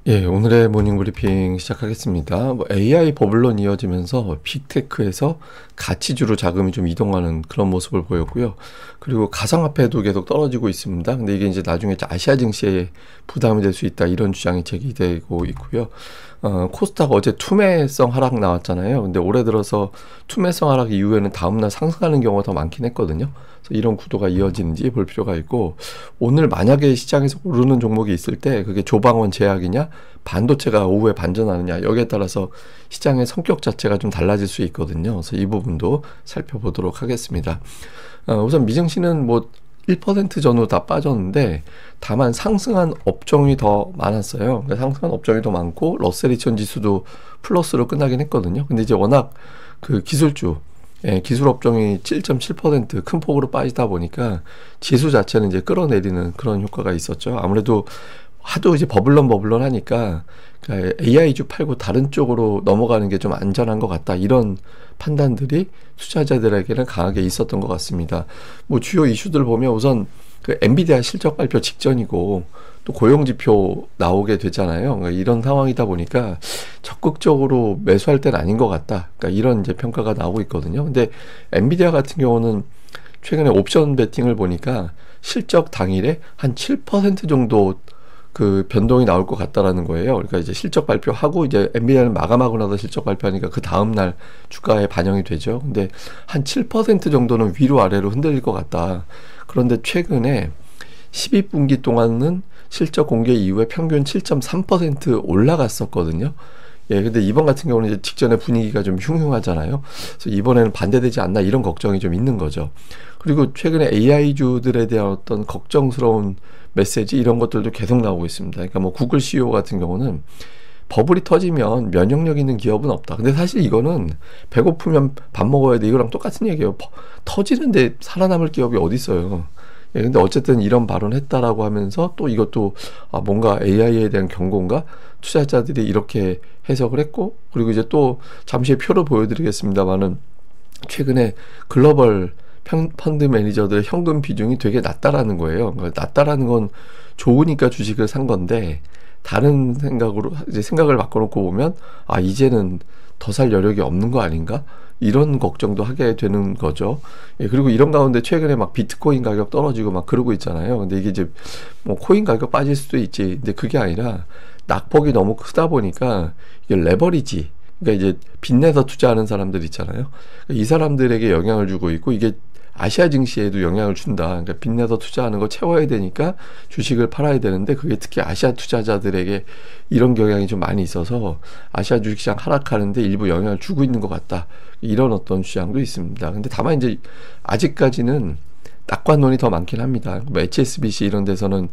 예, 오늘의 모닝 브리핑 시작하겠습니다. AI 버블론 이어지면서 빅테크에서 가치주로 자금이 좀 이동하는 그런 모습을 보였고요. 그리고 가상화폐도 계속 떨어지고 있습니다. 근데 이게 이제 나중에 아시아 증시에 부담이 될 수 있다, 이런 주장이 제기되고 있고요. 코스닥 어제 투매성 하락 나왔잖아요. 근데 올해 들어서 투매성 하락 이후에는 다음날 상승하는 경우가 더 많긴 했거든요. 그래서 이런 구도가 이어지는지 볼 필요가 있고, 오늘 만약에 시장에서 오르는 종목이 있을 때 그게 조방원 제약이냐, 반도체가 오후에 반전하느냐, 여기에 따라서 시장의 성격 자체가 좀 달라질 수 있거든요. 그래서 이 부분도 살펴보도록 하겠습니다. 우선 미증시는 1% 전후 다 빠졌는데, 다만 상승한 업종이 더 많았어요. 상승한 업종이 더 많고 러셀 2000 지수도 플러스로 끝나긴 했거든요. 근데 이제 워낙 그 기술주, 기술 업종이 7.7% 큰 폭으로 빠지다 보니까 지수 자체는 이제 끌어내리는 그런 효과가 있었죠. 아무래도 하도 이제 버블런 하니까 AI주 팔고 다른 쪽으로 넘어가는 게 좀 안전한 것 같다, 이런 판단들이 투자자들에게는 강하게 있었던 것 같습니다. 주요 이슈들 보면 우선 그 엔비디아 실적 발표 직전이고 또 고용지표 나오게 되잖아요. 그러니까 이런 상황이다 보니까 적극적으로 매수할 때는 아닌 것 같다, 그러니까 이런 이제 평가가 나오고 있거든요. 근데 엔비디아 같은 경우는 최근에 옵션 베팅을 보니까 실적 당일에 한 7% 정도 그 변동이 나올 것 같다라는 거예요. 그러니까 이제 실적 발표하고 이제 엔비디아는 마감하고 나서 실적 발표하니까 그 다음날 주가에 반영이 되죠. 근데 한 7% 정도는 위로 아래로 흔들릴 것 같다. 그런데 최근에 12분기 동안은 실적 공개 이후에 평균 7.3% 올라갔었거든요. 예, 근데 이번 같은 경우는 이제 직전에 분위기가 좀 흉흉하잖아요. 그래서 이번에는 반대되지 않나, 이런 걱정이 좀 있는 거죠. 그리고 최근에 AI주들에 대한 어떤 걱정스러운 메시지, 이런 것들도 계속 나오고 있습니다. 그러니까 구글 CEO 같은 경우는 버블이 터지면 면역력 있는 기업은 없다. 근데 사실 이거는 배고프면 밥 먹어야 돼, 이거랑 똑같은 얘기예요. 터지는데 살아남을 기업이 어디 있어요. 예, 근데 어쨌든 이런 발언을 했다라고 하면서 또 이것도 뭔가 AI에 대한 경고인가? 투자자들이 이렇게 해석을 했고, 그리고 이제 또 잠시 표를 보여드리겠습니다만은 최근에 글로벌 펀드 매니저들의 현금 비중이 되게 낮다라는 거예요. 그러니까 낮다라는 건 좋으니까 주식을 산 건데, 다른 생각으로 이제 생각을 바꿔놓고 보면 이제는 더 살 여력이 없는 거 아닌가? 이런 걱정도 하게 되는 거죠. 예, 그리고 이런 가운데 최근에 비트코인 가격 떨어지고 그러고 있잖아요. 근데 이게 이제 코인 가격 빠질 수도 있지. 근데 그게 아니라 낙폭이 너무 크다 보니까 이게 레버리지, 그러니까 이제 빚내서 투자하는 사람들 있잖아요. 이 사람들에게 영향을 주고 있고, 이게 아시아 증시에도 영향을 준다. 그러니까 빚내서 투자하는 거 채워야 되니까 주식을 팔아야 되는데, 그게 특히 아시아 투자자들에게 이런 경향이 좀 많이 있어서 아시아 주식시장 하락하는데 일부 영향을 주고 있는 것 같다, 이런 어떤 주장도 있습니다. 근데 다만 이제 아직까지는 낙관론이 더 많긴 합니다. HSBC 이런 데서는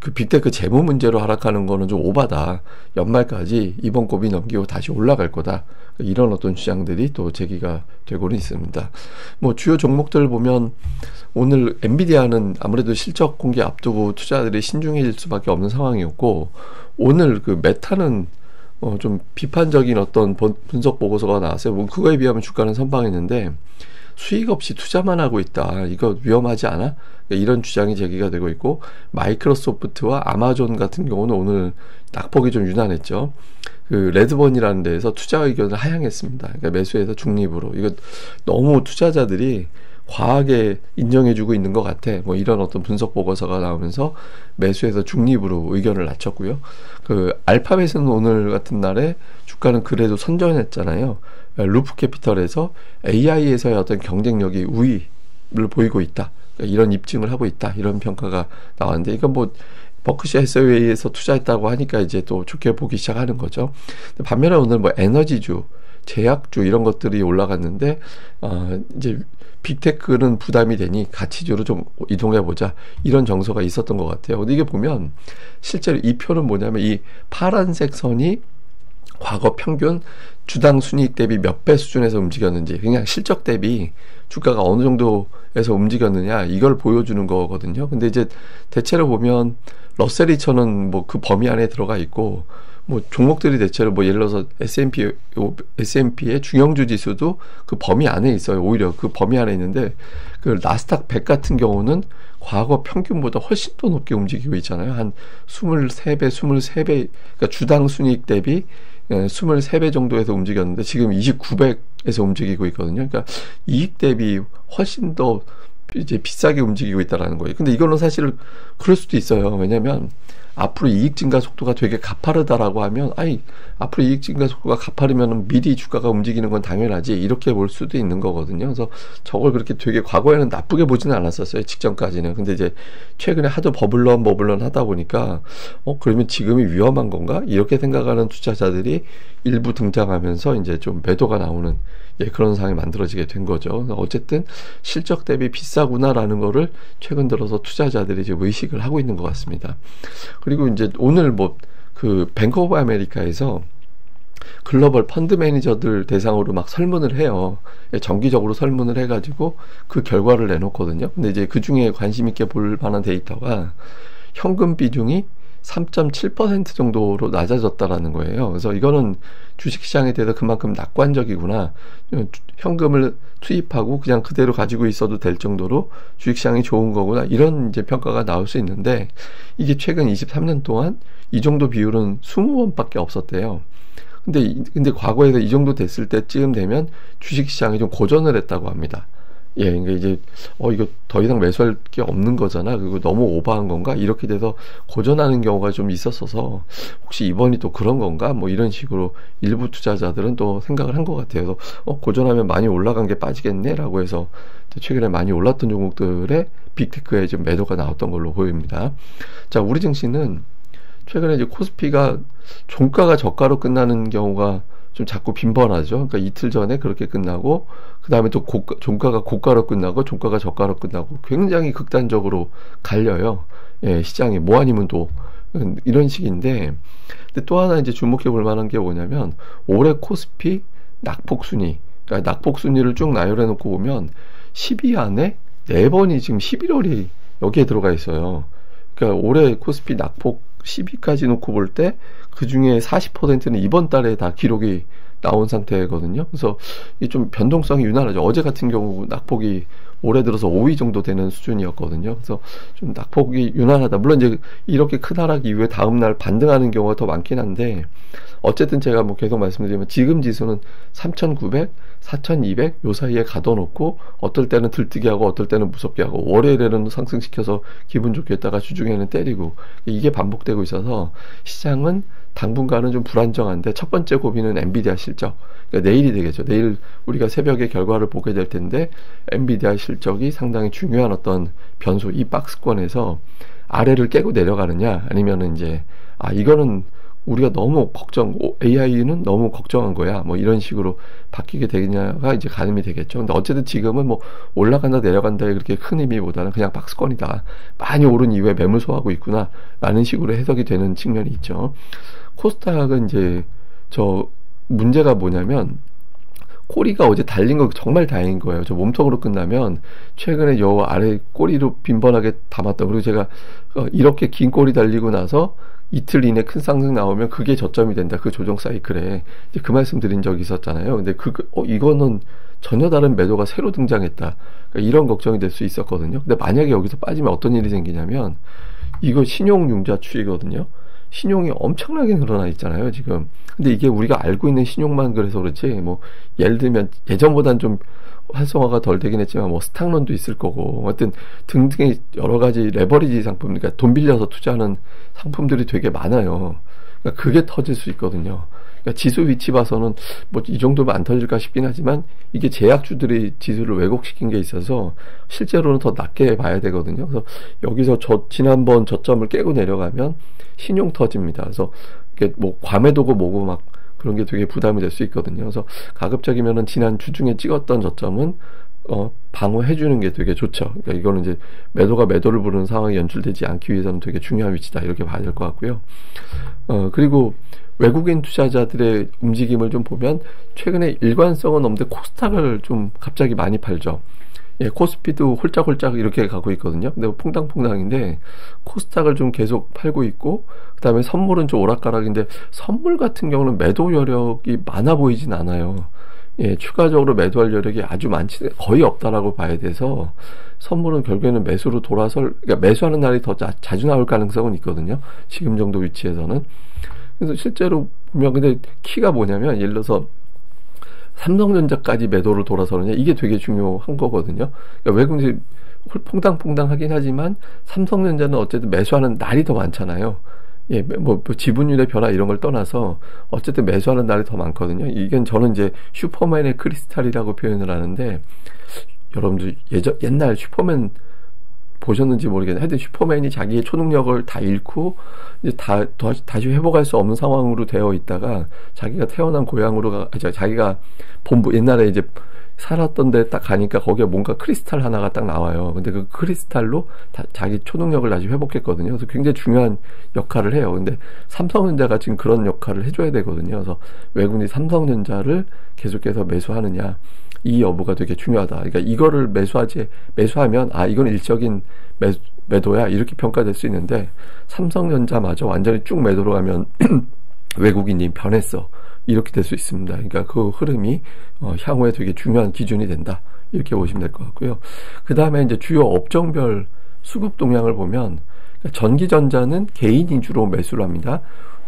그 빅테크 재무 문제로 하락하는 거는 좀 오바다, 연말까지 이번 고비 넘기고 다시 올라갈 거다, 이런 어떤 주장들이 또 제기가 되고는 있습니다. 주요 종목들 보면 오늘 엔비디아는 아무래도 실적 공개 앞두고 투자들이 신중해질 수밖에 없는 상황이었고, 오늘 그 메타는 좀 비판적인 어떤 분석 보고서가 나왔어요. 그거에 비하면 주가는 선방했는데 수익 없이 투자만 하고 있다, 이거 위험하지 않아? 이런 주장이 제기가 되고 있고, 마이크로소프트와 아마존 같은 경우는 오늘 낙폭이 좀 유난했죠. 그 레드번이라는 데에서 투자 의견을 하향했습니다. 그러니까 매수해서 중립으로. 이거 너무 투자자들이 과하게 인정해주고 있는 것 같아, 이런 어떤 분석 보고서가 나오면서 매수해서 중립으로 의견을 낮췄고요. 그 알파벳은 오늘 같은 날에 주가는 그래도 선전했잖아요. 루프 캐피털에서 AI에서의 어떤 경쟁력이 우위를 보이고 있다, 이런 입증을 하고 있다, 이런 평가가 나왔는데, 이건 버크셔 해서웨이에서 투자했다고 하니까 이제 또 좋게 보기 시작하는 거죠. 반면에 오늘 에너지주, 제약주 이런 것들이 올라갔는데, 이제 빅테크는 부담이 되니 가치주로 좀 이동해보자, 이런 정서가 있었던 것 같아요. 근데 이게 보면 실제로 이 표는 뭐냐면, 이 파란색 선이 과거 평균 주당 순이익 대비 몇 배 수준에서 움직였는지, 그냥 실적 대비 주가가 어느 정도에서 움직였느냐, 이걸 보여주는 거거든요. 근데 이제 대체로 보면 러셀 2000은 뭐 그 범위 안에 들어가 있고, 뭐 종목들이 대체로 뭐 예를 들어서 S&P의 중형주 지수도 그 범위 안에 있어요. 오히려 그 범위 안에 있는데, 그 나스닥 100 같은 경우는 과거 평균보다 훨씬 더 높게 움직이고 있잖아요. 한 23배, 그러니까 주당 순이익 대비 23배 정도에서 움직였는데 지금 29배에서 움직이고 있거든요. 그러니까 이익 대비 훨씬 더 이제 비싸게 움직이고 있다라는 거예요. 근데 이거는 사실 그럴 수도 있어요. 왜냐면 앞으로 이익 증가 속도가 되게 가파르다라고 하면, 아니, 앞으로 이익 증가 속도가 가파르면 미리 주가가 움직이는 건 당연하지, 이렇게 볼 수도 있는 거거든요. 그래서 저걸 그렇게 되게 과거에는 나쁘게 보지는 않았었어요. 직전까지는. 근데 이제 최근에 하도 버블런 하다 보니까, 그러면 지금이 위험한 건가? 이렇게 생각하는 투자자들이 일부 등장하면서 이제 좀 매도가 나오는, 그런 상황이 만들어지게 된 거죠. 어쨌든 실적 대비 비싸구나라는 거를 최근 들어서 투자자들이 이제 의식을 하고 있는 것 같습니다. 그리고 이제 오늘 뭐 그 뱅크 오브 아메리카에서 글로벌 펀드 매니저들 대상으로 막 설문을 해요. 정기적으로 설문을 해가지고 그 결과를 내놓거든요. 근데 이제 그 중에 관심 있게 볼 만한 데이터가 현금 비중이 3.7% 정도로 낮아졌다라는 거예요. 그래서 이거는 주식시장에 대해서 그만큼 낙관적이구나. 현금을 투입하고 그냥 그대로 가지고 있어도 될 정도로 주식시장이 좋은 거구나. 이런 이제 평가가 나올 수 있는데, 이게 최근 23년 동안 이 정도 비율은 20번밖에 없었대요. 근데 과거에서 이 정도 됐을 때쯤 되면 주식시장이 좀 고전을 했다고 합니다. 그러니까 이제 이거 더 이상 매수할 게 없는 거잖아. 그리고 너무 오버한 건가? 이렇게 돼서 고전하는 경우가 좀 있었어서 혹시 이번이 또 그런 건가? 뭐 이런 식으로 일부 투자자들은 또 생각을 한 것 같아요. 그래서 고전하면 많이 올라간 게 빠지겠네라고 해서 최근에 많이 올랐던 종목들의 빅테크에 좀 매도가 나왔던 걸로 보입니다. 자, 우리 증시는 최근에 이제 코스피가 종가가 저가로 끝나는 경우가 좀 자꾸 빈번하죠. 그러니까 이틀 전에 그렇게 끝나고, 그 다음에 또 종가가 고가로 끝나고, 종가가 저가로 끝나고, 굉장히 극단적으로 갈려요. 시장이 뭐 아니면 또 이런 식인데, 근데 또 하나 이제 주목해 볼 만한 게 뭐냐면, 올해 코스피 낙폭 순위, 그러니까 낙폭 순위를 쭉 나열해 놓고 보면 10위 안에 4번이 지금 11월이 여기에 들어가 있어요. 그러니까 올해 코스피 낙폭 10위까지 놓고 볼 때 그 중에 40%는 이번 달에 다 기록이 나온 상태거든요. 그래서 이게 좀 변동성이 유난하죠. 어제 같은 경우 낙폭이 올해 들어서 5위 정도 되는 수준이었거든요. 그래서 좀 낙폭이 유난하다. 물론 이제 이렇게 큰 하락 이후에 다음날 반등하는 경우가 더 많긴 한데, 어쨌든 제가 뭐 계속 말씀드리면 지금 지수는 3,900, 4,200 요 사이에 가둬놓고, 어떨 때는 들뜨게 하고 어떨 때는 무섭게 하고, 월요일에는 상승시켜서 기분 좋게 했다가 주중에는 때리고, 이게 반복되고 있어서 시장은 당분간은 좀 불안정한데, 첫 번째 고비는 엔비디아 실적. 그러니까 내일이 되겠죠. 내일 우리가 새벽에 결과를 보게 될 텐데, 엔비디아 실적이 상당히 중요한 어떤 변수, 이 박스권에서 아래를 깨고 내려가느냐, 아니면은 이제 이거는 우리가 너무 AI는 너무 걱정한 거야, 뭐 이런 식으로 바뀌게 되느냐가 이제 가늠이 되겠죠. 근데 어쨌든 지금은 뭐 올라간다 내려간다에 그렇게 큰 의미보다는 그냥 박스권이다, 많이 오른 이후에 매물 소화하고 있구나 라는 식으로 해석이 되는 측면이 있죠. 코스닥은 이제 문제가 뭐냐면, 꼬리가 어제 달린 거 정말 다행인 거예요. 저 몸통으로 끝나면 최근에 요 아래 꼬리로 빈번하게 담았다. 그리고 제가 이렇게 긴 꼬리 달리고 나서 이틀 이내 큰 상승 나오면 그게 저점이 된다. 그 조정 사이클에 이제 그 말씀 드린 적이 있었잖아요. 근데 이거는 전혀 다른 매도가 새로 등장했다. 그러니까 이런 걱정이 될 수 있었거든요. 근데 만약에 여기서 빠지면 어떤 일이 생기냐면, 이거 신용융자 추이거든요. 신용이 엄청나게 늘어나 있잖아요, 지금. 근데 이게 우리가 알고 있는 신용만 그래서 그렇지, 뭐 예를 들면 예전보단 좀 활성화가 덜 되긴 했지만 뭐 스탁론도 있을 거고, 어떤 등등의 여러 가지 레버리지 상품, 그러니까 돈 빌려서 투자하는 상품들이 되게 많아요. 그러니까 그게 터질 수 있거든요. 그러니까 지수 위치 봐서는 뭐 이 정도면 안 터질까 싶긴 하지만, 이게 제약주들이 지수를 왜곡시킨 게 있어서 실제로는 더 낮게 봐야 되거든요. 그래서 여기서 지난번 저점을 깨고 내려가면 신용 터집니다. 그래서 이게 뭐 과매도고 뭐고 막 그런 게 되게 부담이 될 수 있거든요. 그래서 가급적이면은 지난 주중에 찍었던 저점은 방어해주는 게 되게 좋죠. 그러니까 이거는 이제 매도가 매도를 부르는 상황이 연출되지 않기 위해서는 되게 중요한 위치다, 이렇게 봐야 될 것 같고요. 그리고 외국인 투자자들의 움직임을 좀 보면 최근에 일관성은 없는데 코스닥을 좀 갑자기 많이 팔죠. 예, 코스피도 홀짝홀짝 이렇게 가고 있거든요. 근데 퐁당퐁당인데 코스닥을 좀 계속 팔고 있고, 그다음에 선물은 좀 오락가락인데 선물 같은 경우는 매도 여력이 많아 보이진 않아요. 예, 추가적으로 매도할 여력이 아주 많지 거의 없다라고 봐야 돼서 선물은 결국에는 매수로 돌아설, 그러니까 매수하는 날이 더 자주 나올 가능성은 있거든요. 지금 정도 위치에서는. 그래서 실제로 보면 근데 키가 뭐냐면, 예를 들어서 삼성전자까지 매도를 돌아서느냐, 이게 되게 중요한 거거든요. 그러니까 외국인들이 퐁당퐁당 하긴 하지만 삼성전자는 어쨌든 매수하는 날이 더 많잖아요. 예, 뭐 지분율의 변화 이런 걸 떠나서 어쨌든 매수하는 날이 더 많거든요. 이건 저는 이제 슈퍼맨의 크리스탈이라고 표현을 하는데, 여러분들 옛날 슈퍼맨 보셨는지 모르겠는데, 하여튼 슈퍼맨이 자기의 초능력을 다 잃고 이제 다시 회복할 수 없는 상황으로 되어 있다가 자기가 태어난 고향으로 자기가 본부 옛날에 이제 살았던 데 딱 가니까 거기에 뭔가 크리스탈 하나가 딱 나와요. 근데 그 크리스탈로 자기 초능력을 다시 회복했거든요. 그래서 굉장히 중요한 역할을 해요. 근데 삼성전자가 지금 그런 역할을 해줘야 되거든요. 그래서 외국인이 삼성전자를 계속해서 매수하느냐, 이 여부가 되게 중요하다. 그러니까 이거를 매수하면 이건 일적인 매도야, 이렇게 평가될 수 있는데, 삼성전자마저 완전히 쭉 매도로 가면 외국인이 변했어, 이렇게 될 수 있습니다. 그러니까 그 흐름이 향후에 되게 중요한 기준이 된다, 이렇게 보시면 될 것 같고요. 그 다음에 이제 주요 업종별 수급 동향을 보면, 전기전자는 개인이 주로 매수를 합니다.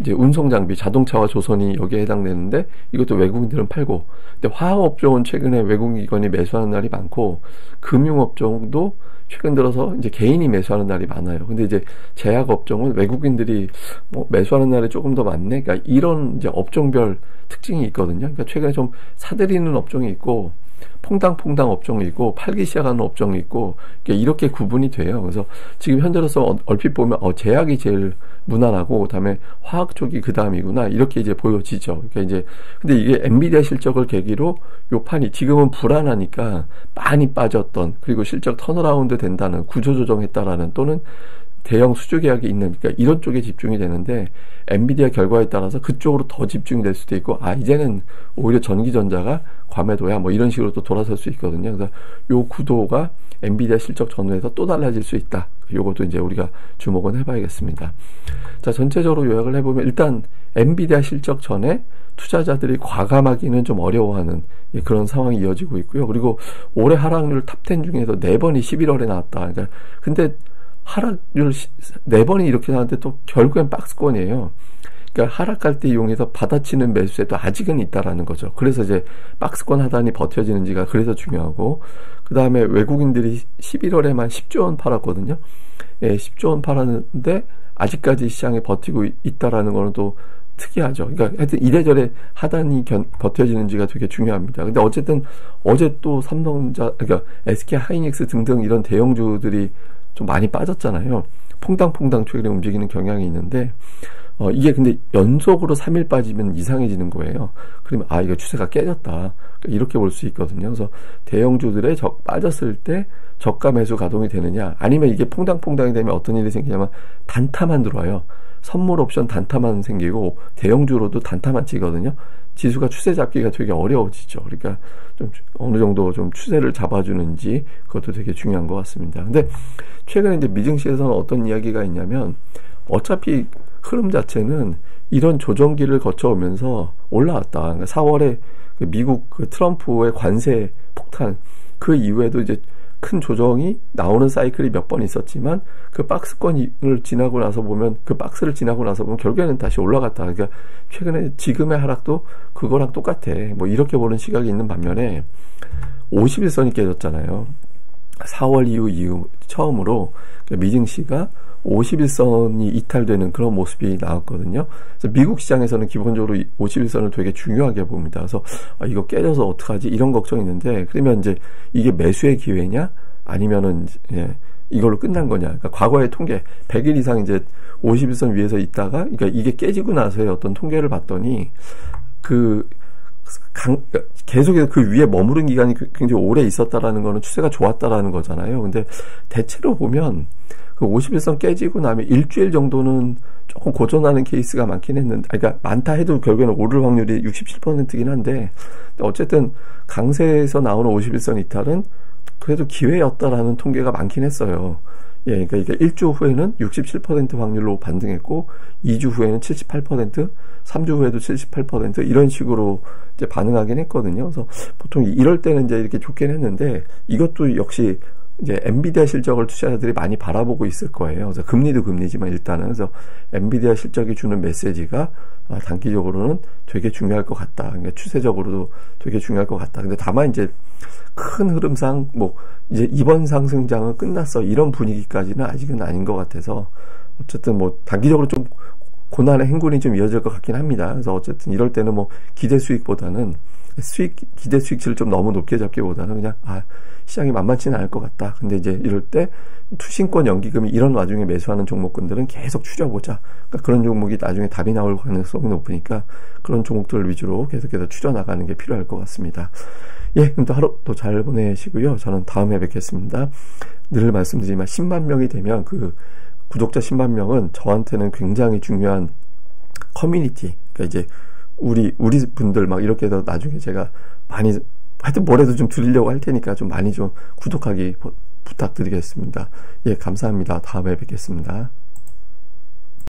이제 운송장비, 자동차와 조선이 여기에 해당되는데 이것도 외국인들은 팔고, 근데 화학업종은 최근에 외국인이 매수하는 날이 많고, 금융업종도 최근 들어서 이제 개인이 매수하는 날이 많아요. 근데 이제 제약업종은 외국인들이 뭐 매수하는 날이 조금 더 많네. 그러니까 이런 이제 업종별 특징이 있거든요. 그러니까 최근에 좀 사들이는 업종이 있고, 퐁당퐁당 업종이 있고, 팔기 시작하는 업종이 있고, 그러니까 이렇게 구분이 돼요. 그래서 지금 현재로서 얼핏 보면 제약이 제일 무난하고 그다음에 화학 쪽이 그 다음이구나, 이렇게 이제 보여지죠. 그러니까 이제 근데 이게 엔비디아 실적을 계기로 요 판이 지금은 불안하니까 많이 빠졌던, 그리고 실적 턴어라운드 된다는, 구조조정했다라는, 또는 대형 수주 계약이 있는, 그러니까 이런 쪽에 집중이 되는데, 엔비디아 결과에 따라서 그쪽으로 더 집중이 될 수도 있고, 이제는 오히려 전기전자가 과매도야, 뭐 이런 식으로 또 돌아설 수 있거든요. 그래서 요 구도가 엔비디아 실적 전후에서 또 달라질 수 있다. 요것도 이제 우리가 주목은 해봐야겠습니다. 자, 전체적으로 요약을 해보면, 일단 엔비디아 실적 전에 투자자들이 과감하기는 좀 어려워하는 그런 상황이 이어지고 있고요. 그리고 올해 하락률 탑10 중에서 4번이 11월에 나왔다. 그러니까 근데 하락률 4번이 이렇게 나왔는데 또 결국엔 박스권이에요. 그러니까 하락할 때 이용해서 받아치는 매수세도 아직은 있다라는 거죠. 그래서 이제 박스권 하단이 버텨지는지가 그래서 중요하고, 그 다음에 외국인들이 11월에만 10조 원 팔았거든요. 예, 10조 원 팔았는데 아직까지 시장에 버티고 있다라는 거는 또 특이하죠. 그러니까 하여튼 이래저래 하단이 버텨지는지가 되게 중요합니다. 근데 어쨌든 어제 또 삼성전자, 그러니까 SK 하이닉스 등등 이런 대형주들이 좀 많이 빠졌잖아요. 퐁당퐁당 최근에 움직이는 경향이 있는데, 이게 근데 연속으로 3일 빠지면 이상해지는 거예요. 그러면 이거 추세가 깨졌다, 그러니까 이렇게 볼 수 있거든요. 그래서 대형주들의 빠졌을 때 저가 매수 가동이 되느냐, 아니면 이게 퐁당퐁당이 되면 어떤 일이 생기냐면 단타만 들어와요. 선물 옵션 단타만 생기고 대형주로도 단타만 치거든요. 지수가 추세 잡기가 되게 어려워지죠. 그러니까 좀 어느 정도 좀 추세를 잡아주는지, 그것도 되게 중요한 것 같습니다. 근데 최근에 이제 미증시에서는 어떤 이야기가 있냐면, 어차피 흐름 자체는 이런 조정기를 거쳐오면서 올라왔다. 그러니까 4월에 미국 트럼프의 관세 폭탄, 그 이후에도 이제 큰 조정이 나오는 사이클이 몇 번 있었지만, 그 박스권을 지나고 나서 보면, 그 박스를 지나고 나서 보면 결국에는 다시 올라갔다. 그러니까 최근에 지금의 하락도 그거랑 똑같아, 뭐 이렇게 보는 시각이 있는 반면에 51선이 깨졌잖아요. 4월 이후 처음으로 미증시가 51선이 이탈되는 그런 모습이 나왔거든요. 그래서 미국 시장에서는 기본적으로 51선을 되게 중요하게 봅니다. 그래서 이거 깨져서 어떡하지, 이런 걱정이 있는데, 그러면 이제 이게 매수의 기회냐, 아니면은 이걸로 끝난 거냐. 그러니까 과거의 통계 100일 이상 이제 51선 위에서 있다가, 그러니까 이게 깨지고 나서의 어떤 통계를 봤더니 계속해서 그 위에 머무른 기간이 굉장히 오래 있었다라는 거는 추세가 좋았다라는 거잖아요. 근데 대체로 보면 그 51선 깨지고 나면 일주일 정도는 조금 고전하는 케이스가 많긴 했는데, 그러니까 많다 해도 결국에는 오를 확률이 67%긴 한데, 어쨌든 강세에서 나오는 51선 이탈은 그래도 기회였다라는 통계가 많긴 했어요. 예, 그러니까 이게 1주 후에는 67% 확률로 반등했고 2주 후에는 78%, 3주 후에도 78% 이런 식으로 이제 반응하긴 했거든요. 그래서 보통 이럴 때는 이제 이렇게 좋긴 했는데 이것도 역시 이제 엔비디아 실적을 투자자들이 많이 바라보고 있을 거예요. 그래서 금리도 금리지만 일단은 그래서 엔비디아 실적이 주는 메시지가 단기적으로는 되게 중요할 것 같다. 그러니까 추세적으로도 되게 중요할 것 같다. 근데 다만 이제 큰 흐름상 뭐 이제 이번 상승장은 끝났어 이런 분위기까지는 아직은 아닌 것 같아서 어쨌든 뭐 단기적으로 좀 고난의 행군이 좀 이어질 것 같긴 합니다. 그래서 어쨌든 이럴 때는 뭐 기대 수익보다는 기대 수익치를 좀 너무 높게 잡기보다는 그냥 시장이 만만치는 않을 것 같다. 근데 이제 이럴 때 투신권 연기금이 이런 와중에 매수하는 종목군들은 계속 추려보자. 그러니까 그런 종목이 나중에 답이 나올 가능성이 높으니까 그런 종목들 위주로 계속해서 추려나가는 게 필요할 것 같습니다. 예, 그럼 또 하루 또 잘 보내시고요. 저는 다음에 뵙겠습니다. 늘 말씀드리지만 10만 명이 되면 그 구독자 10만 명은 저한테는 굉장히 중요한 커뮤니티. 그러니까 이제 우리 분들 막 이렇게 해서 나중에 제가 많이 하여튼 뭐라도 좀 드리려고 할 테니까 좀 많이 좀 구독하기 부탁드리겠습니다. 예, 감사합니다. 다음에 뵙겠습니다.